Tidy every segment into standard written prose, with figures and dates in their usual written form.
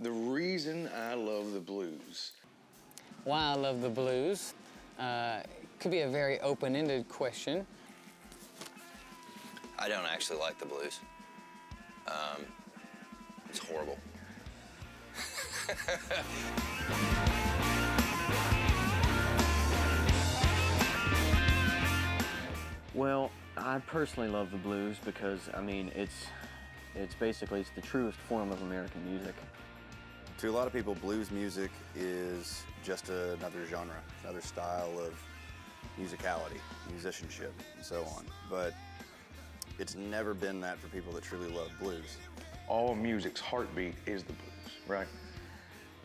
The reason I love the blues. Why I love the blues could be a very open-ended question. I don't actually like the blues. It's horrible. Well, I personally love the blues because, I mean, it's basically the truest form of American music. To a lot of people, blues music is just another genre, another style of musicality, musicianship, and so on. But it's never been that for people that truly love blues. All music's heartbeat is the blues, right?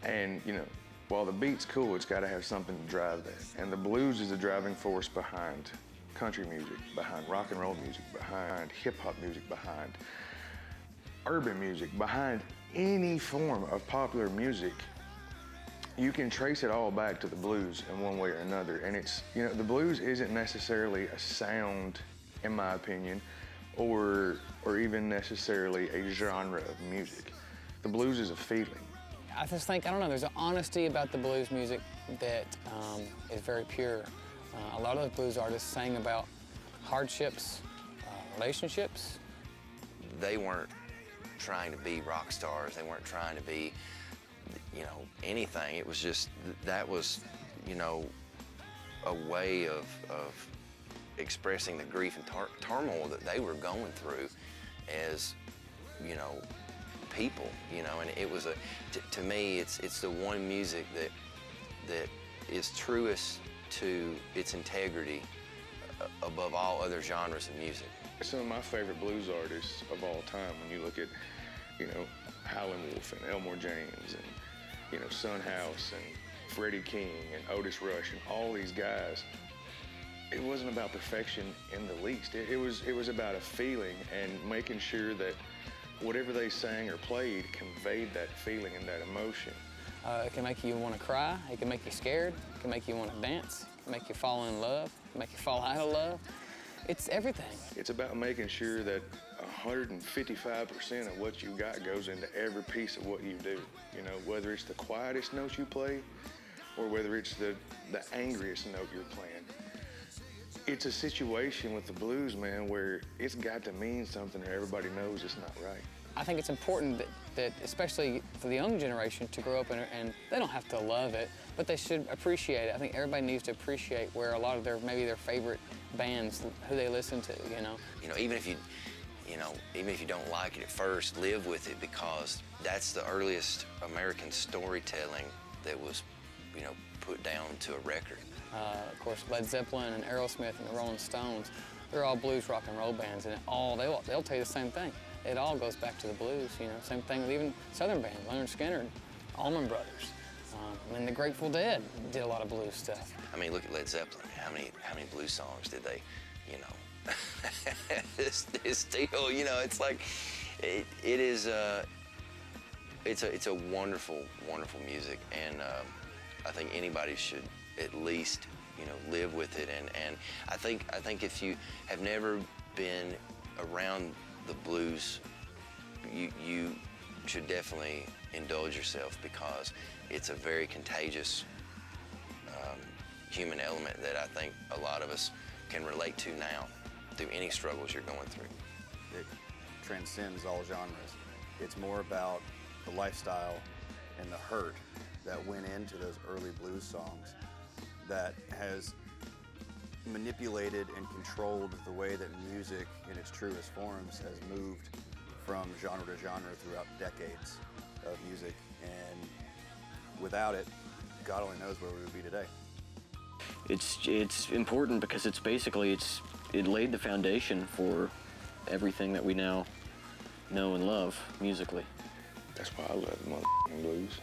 And, you know, while the beat's cool, it's got to have something to drive that. And the blues is the driving force behind country music, behind rock and roll music, behind hip-hop music, behind urban music, behind any form of popular music. You can trace it all back to the blues in one way or another. And it's, you know, the blues isn't necessarily a sound, in my opinion, or even necessarily a genre of music. The blues is a feeling. I just think, I don't know, there's an honesty about the blues music that is very pure. A lot of the blues artists sang about hardships, relationships. They weren't trying to be rock stars. They weren't trying to be, you know, anything. It was just, that was, you know, a way of expressing the grief and turmoil that they were going through as, you know, people, you know, and it was to me, it's the one music that is truest to its integrity above all other genres of music. Some of my favorite blues artists of all time, when you look at, you know, Howlin' Wolf and Elmore James and, you know, Son House and Freddie King and Otis Rush and all these guys, it wasn't about perfection in the least. It was about a feeling and making sure that whatever they sang or played conveyed that feeling and that emotion. It can make you want to cry, it can make you scared, it can make you want to dance, it can make you fall in love, it can make you fall out of love. It's everything. It's about making sure that 155% of what you got goes into every piece of what you do. You know, whether it's the quietest notes you play or whether it's the angriest note you're playing. It's a situation with the blues, man, where it's got to mean something or everybody knows it's not right. I think it's important that especially for the young generation, to grow up and they don't have to love it, but they should appreciate it. I think everybody needs to appreciate where a lot of maybe their favorite bands, who they listen to, you know. You know, even if you don't like it at first, live with it, because that's the earliest American storytelling that was, you know, put down to a record. Of course, Led Zeppelin and Aerosmith and the Rolling Stones, they're all blues rock and roll bands, and they'll tell you the same thing. It all goes back to the blues, you know. Same thing with even Southern bands, Leonard Skinner, Allman Brothers. I mean, the Grateful Dead did a lot of blues stuff. I mean, look at Led Zeppelin. How many blues songs did they, you know? it's still, you know, it's like, it's a wonderful, wonderful music, and I think anybody should at least, you know, live with it. And I think if you have never been around the blues, you should definitely indulge yourself, because it's a very contagious human element that I think a lot of us can relate to now through any struggles you're going through. It transcends all genres. It's more about the lifestyle and the hurt that went into those early blues songs that has manipulated and controlled the way that music in its truest forms has moved from genre to genre throughout decades of music. And without it, God only knows where we would be today. It's important because it laid the foundation for everything that we now know and love musically. That's why I love the motherfucking blues.